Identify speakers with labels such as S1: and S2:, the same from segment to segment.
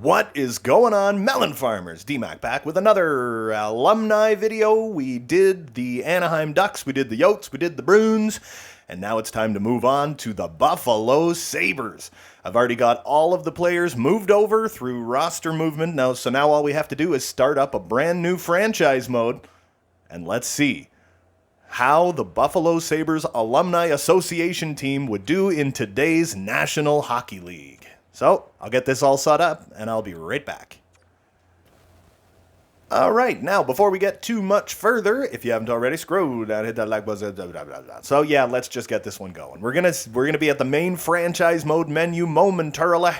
S1: What is going on, melon farmers? D-Mac back with another alumni video. We did the Anaheim Ducks, we did the Yotes, we did the Bruins, and now it's time to move on to the Buffalo Sabres. I've already got all of the players moved over through roster movement now, so now all we have to do is start up a brand new franchise mode, and let's see how the Buffalo Sabres Alumni Association team would do in today's National Hockey League. So, I'll get this all set up, and I'll be right back. Alright, now, before we get too much further, if you haven't already, scroll down, hit that like button, blah, blah, blah, blah. So yeah, let's just get this one going. We're gonna be at the main franchise mode menu momentarily,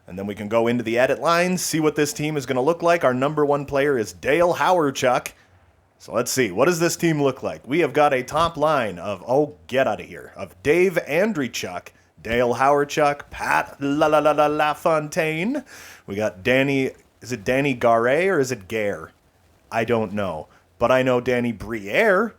S1: and then we can go into the edit lines, see what this team is gonna look like. Our number one player is Dale Hawerchuk. So let's see, what does this team look like? We have got a top line of, get out of here, of Dave Andreychuk, Dale Hawerchuk, Pat Lafontaine. We got Danny, is it Danny Garay or is it Gare? I don't know. But I know Danny Briere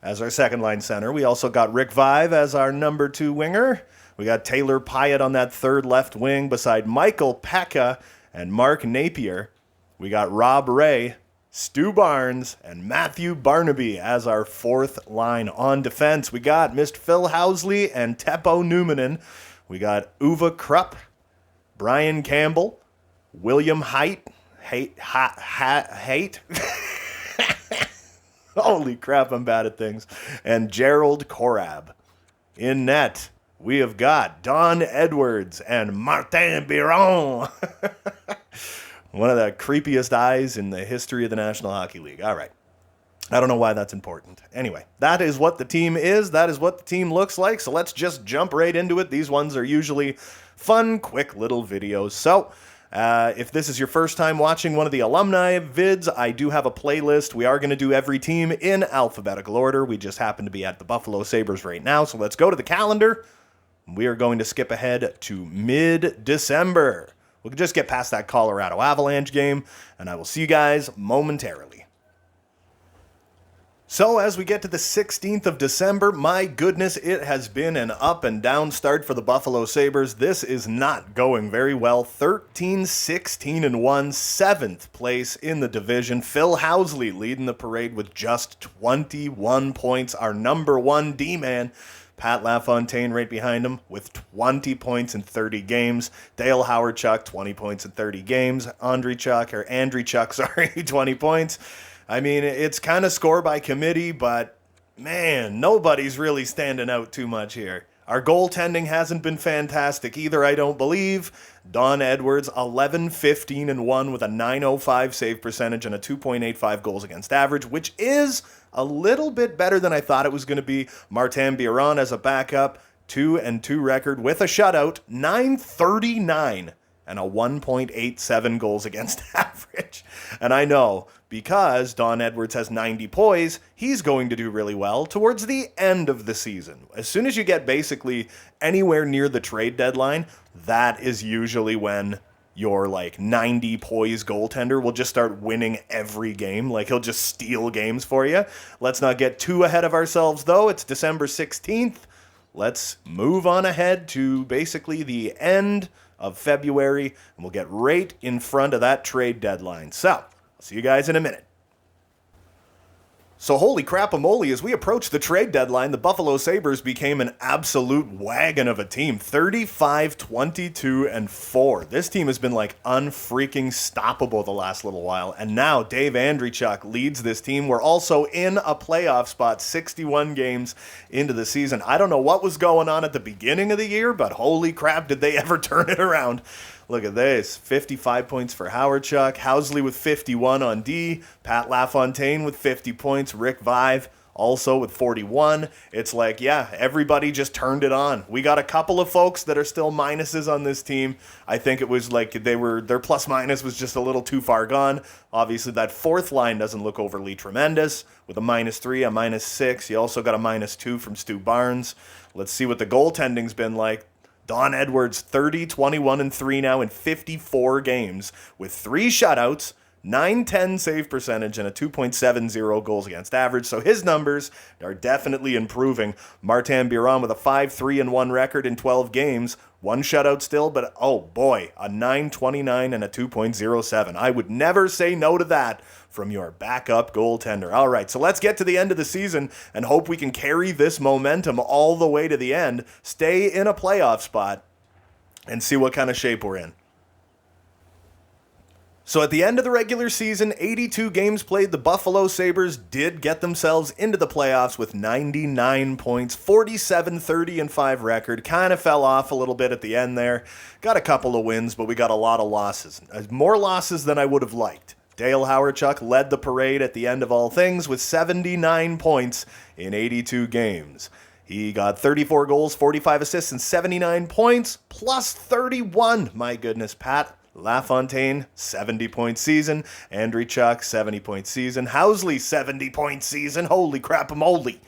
S1: as our second line center. We also got Rick Vive as our number two winger. We got Taylor Pyatt on that third left wing beside Michael Pekka and Mark Napier. We got Rob Ray, Stu Barnes, and Matthew Barnaby as our fourth line. On defense, we got Mr. Phil Housley and Teppo Numminen. We got Uwe Krupp, Brian Campbell, William Haight. Holy crap, I'm bad at things. And Gerald Korab. In net, we have got Don Edwards and Martin Biron. One of the creepiest eyes in the history of the National Hockey League. All right. I don't know why that's important. Anyway, that is what the team is. That is what the team looks like. So let's just jump right into it. These ones are usually fun, quick little videos. So if this is your first time watching one of the alumni vids, I do have a playlist. We are going to do every team in alphabetical order. We just happen to be at the Buffalo Sabres right now. So let's go to the calendar. We are going to skip ahead to mid-December. We'll just get past that Colorado Avalanche game, and I will see you guys momentarily. So as we get to the 16th of December, my goodness, it has been an up and down start for the Buffalo Sabres. This is not going very well. 13-16-1, 7th place in the division. Phil Housley leading the parade with just 21 points. Our number one D-man, Pat Lafontaine right behind him with 20 points in 30 games. Dale Hawerchuk, 20 points in 30 games. Andreychuk, 20 points. I mean, it's kind of score by committee, but man, nobody's really standing out too much here. Our goaltending hasn't been fantastic either, I don't believe. Don Edwards, 11-15-1 with a .905 save percentage and a 2.85 goals against average, which is a little bit better than I thought it was going to be. Martin Biron as a backup, 2-2 record with a shutout, .939 and a 1.87 goals against average. And I know, because Don Edwards has 90 poise, he's going to do really well towards the end of the season. As soon as you get basically anywhere near the trade deadline, that is usually when your 90 poise goaltender will just start winning every game. He'll just steal games for you. Let's not get too ahead of ourselves, though. It's December 16th. Let's move on ahead to basically the end of February, and we'll get right in front of that trade deadline. So, I'll see you guys in a minute. So holy crap-a-moly, as we approach the trade deadline, the Buffalo Sabres became an absolute wagon of a team. 35-22-4. This team has been unfreaking stoppable the last little while. And now Dave Andreychuk leads this team. We're also in a playoff spot 61 games into the season. I don't know what was going on at the beginning of the year, but holy crap, did they ever turn it around. Look at this, 55 points for Hawerchuk, Housley with 51 on D, Pat Lafontaine with 50 points, Rick Vive also with 41. It's everybody just turned it on. We got a couple of folks that are still minuses on this team. I think it was their plus minus was just a little too far gone. Obviously that fourth line doesn't look overly tremendous with a -3, a -6. You also got a -2 from Stu Barnes. Let's see what the goaltending's been like. Don Edwards, 30-21-3 now in 54 games with 3 shutouts, .910 save percentage, and a 2.70 goals against average. So his numbers are definitely improving. Martin Biron with a 5-3-1 record in 12 games, One shutout still, but oh boy, a 9.29 and a 2.07. I would never say no to that from your backup goaltender. All right, so let's get to the end of the season and hope we can carry this momentum all the way to the end, stay in a playoff spot, and see what kind of shape we're in. So at the end of the regular season, 82 games played, the Buffalo Sabres did get themselves into the playoffs with 99 points, 47-30-5 record. Kind of fell off a little bit at the end there. Got a couple of wins, but we got a lot of losses. More losses than I would have liked. Dale Hawerchuk led the parade at the end of all things with 79 points in 82 games. He got 34 goals, 45 assists, and 79 points, plus 31. My goodness, Pat LaFontaine, 70-point season. Andreychuk, 70-point season. Housley, 70-point season. Holy crap, moly.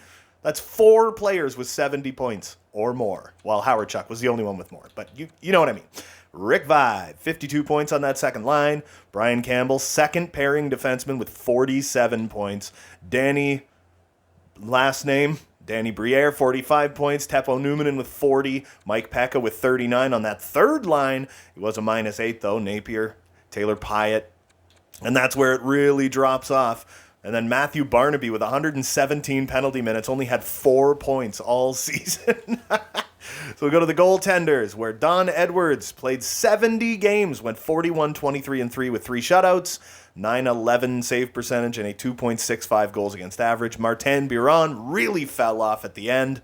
S1: That's 4 players with 70 points or more. While Hawerchuk was the only one with more. But you know what I mean. Rick Vive, 52 points on that second line. Brian Campbell, second pairing defenseman with 47 points. Danny, last name, Danny Briere, 45 points. Teppo Numminen with 40. Mike Pekka with 39 on that third line. It was a -8, though. Napier, Taylor Pyatt. And that's where it really drops off. And then Matthew Barnaby with 117 penalty minutes only had 4 points all season. So we go to the goaltenders, where Don Edwards played 70 games, went 41-23-3 with 3 shutouts, 911 save percentage, and a 2.65 goals against average. Martin Biron really fell off at the end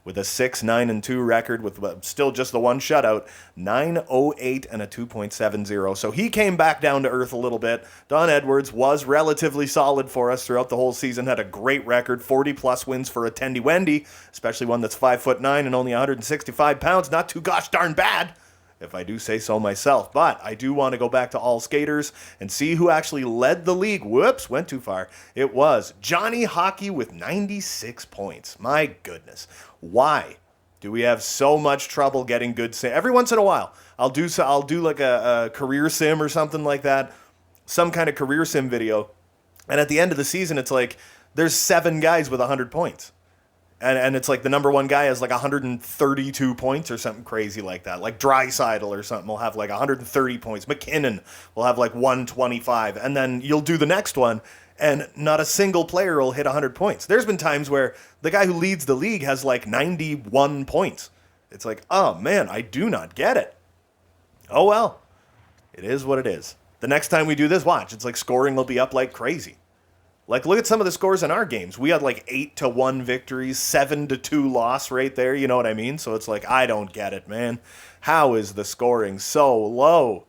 S1: with a 6-9-2 record with still just the 1 shutout, 908 and a 2.70. So he came back down to earth a little bit. Don Edwards was relatively solid for us throughout the whole season, had a great record, 40-plus wins for a Tendy Wendy, especially one that's 5'9" and only 165 pounds. Not too gosh darn bad, if I do say so myself. But I do want to go back to all skaters and see who actually led the league. Whoops, went too far. It was Johnny Hockey with 96 points. My goodness. Why do we have so much trouble getting good sim? Every once in a while, I'll do like a career sim or something like that, some kind of career sim video. And at the end of the season, it's like there's 7 guys with 100 points. And it's like the number 1 guy has like 132 points or something crazy like that. Like Draisaitl or something will have like 130 points. McKinnon will have like 125. And then you'll do the next one, and not a single player will hit 100 points. There's been times where the guy who leads the league has like 91 points. It's like, oh man, I do not get it. Oh well, it is what it is. The next time we do this, watch, it's like scoring will be up like crazy. Like, look at some of the scores in our games. We had like 8-1 victories, 7-2 loss right there. You know what I mean? So it's like, I don't get it, man. How is the scoring so low?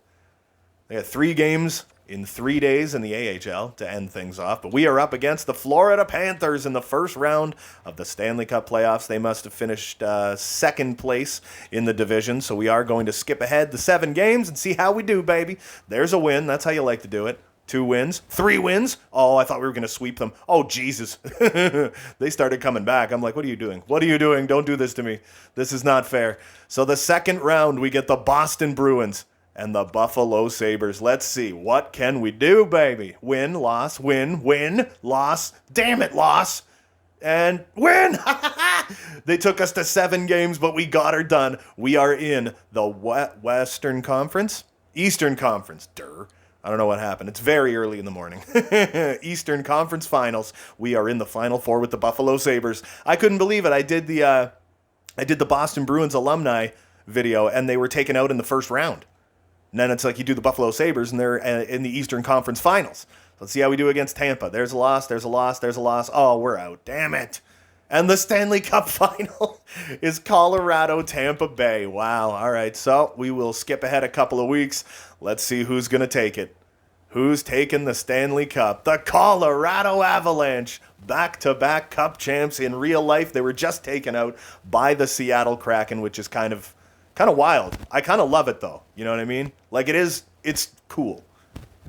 S1: They had 3 games in 3 days in the AHL to end things off. But we are up against the Florida Panthers in the first round of the Stanley Cup playoffs. They must have finished second place in the division. So we are going to skip ahead the 7 games and see how we do, baby. There's a win. That's how you like to do it. 2 wins, 3 wins. Oh, I thought we were going to sweep them. Oh, Jesus. They started coming back. I'm like, what are you doing? What are you doing? Don't do this to me. This is not fair. So the second round, we get the Boston Bruins and the Buffalo Sabres. Let's see. What can we do, baby? Win, loss, win, loss. Damn it, loss. And win! They took us to 7 games, but we got her done. We are in the Western Conference? Eastern Conference. I don't know what happened. It's very early in the morning. Eastern Conference Finals. We are in the Final Four with the Buffalo Sabres. I couldn't believe it. I did the Boston Bruins alumni video, and they were taken out in the first round. And then it's like you do the Buffalo Sabres, and they're in the Eastern Conference Finals. Let's see how we do against Tampa. There's a loss, there's a loss, there's a loss. Oh, we're out. Damn it. And the Stanley Cup final is Colorado-Tampa Bay. Wow. All right, so we will skip ahead a couple of weeks. Let's see who's going to take it. Who's taking the Stanley Cup? The Colorado Avalanche. Back-to-back Cup champs in real life. They were just taken out by the Seattle Kraken, which is kind of wild. I kind of love it, though. You know what I mean? Like, it's cool.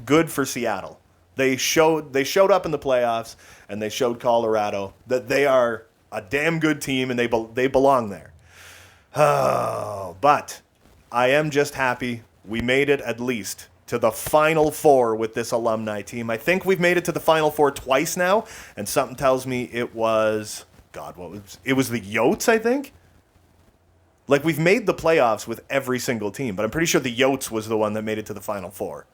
S1: Good for Seattle. They showed up in the playoffs, and they showed Colorado that they are a damn good team, and they belong there. Oh, but I am just happy we made it at least to the Final Four with this alumni team. I think we've made it to the Final Four twice now, and something tells me it was the Yotes, I think? Like, we've made the playoffs with every single team, but I'm pretty sure the Yotes was the one that made it to the Final Four.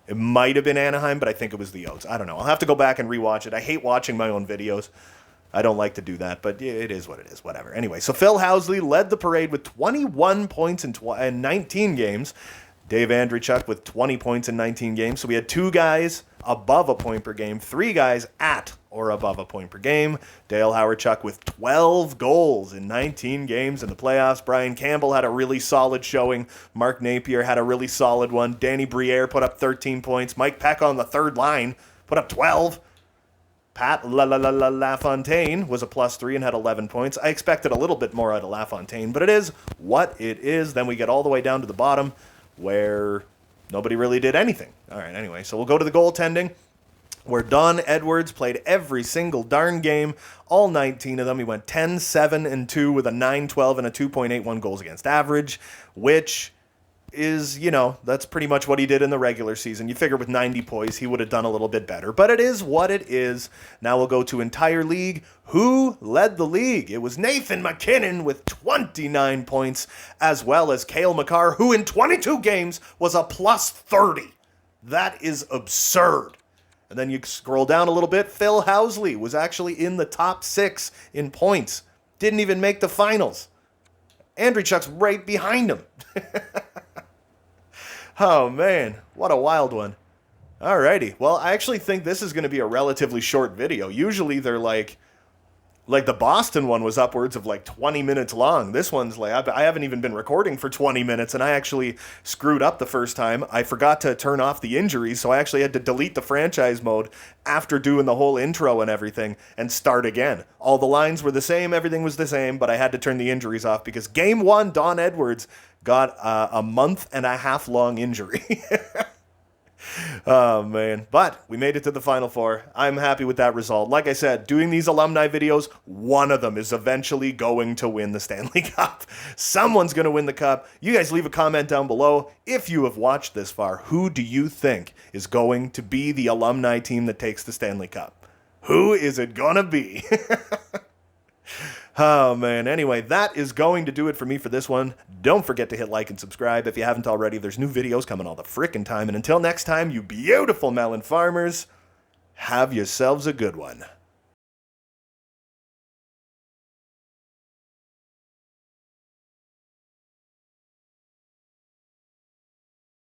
S1: It might have been Anaheim, but I think it was the Yotes. I don't know. I'll have to go back and rewatch it. I hate watching my own videos. I don't like to do that, but it is what it is. Whatever. Anyway, so Phil Housley led the parade with 21 points in 19 games. Dave Andreychuk with 20 points in 19 games. So we had 2 guys above a point per game, 3 guys at or above a point per game. Dale Hawerchuk with 12 goals in 19 games in the playoffs. Brian Campbell had a really solid showing. Mark Napier had a really solid one. Danny Briere put up 13 points. Mike Peck on the third line put up 12. Pat Lafontaine was a +3 and had 11 points. I expected a little bit more out of Lafontaine, but it is what it is. Then we get all the way down to the bottom where nobody really did anything. All right, anyway, so we'll go to the goaltending, where Don Edwards played every single darn game, all 19 of them. He went 10-7-2 with a .912 and a 2.81 goals against average, which is, that's pretty much what he did in the regular season. You figure with 90 points, he would have done a little bit better, but it is what it is. Now we'll go to entire league. Who led the league? It was Nathan MacKinnon with 29 points, as well as Cale Makar, who in 22 games was a +30. That is absurd. And then you scroll down a little bit. Phil Housley was actually in the top 6 in points. Didn't even make the finals. Andreychuk's right behind him. Oh, man. What a wild one. Alrighty. Well, I actually think this is going to be a relatively short video. Usually they're like the Boston one was upwards of 20 minutes long. This one's I haven't even been recording for 20 minutes, and I actually screwed up the first time. I forgot to turn off the injuries, so I actually had to delete the franchise mode after doing the whole intro and everything and start again. All the lines were the same, everything was the same, but I had to turn the injuries off because Game 1, Don Edwards got a month-and-a-half long injury. Oh, man. But we made it to the Final Four. I'm happy with that result. Like I said, doing these alumni videos, one of them is eventually going to win the Stanley Cup. Someone's going to win the Cup. You guys leave a comment down below. If you have watched this far, who do you think is going to be the alumni team that takes the Stanley Cup? Who is it going to be? Oh, man. Anyway, that is going to do it for me for this one. Don't forget to hit like and subscribe if you haven't already. There's new videos coming all the frickin' time. And until next time, you beautiful melon farmers, have yourselves a good one.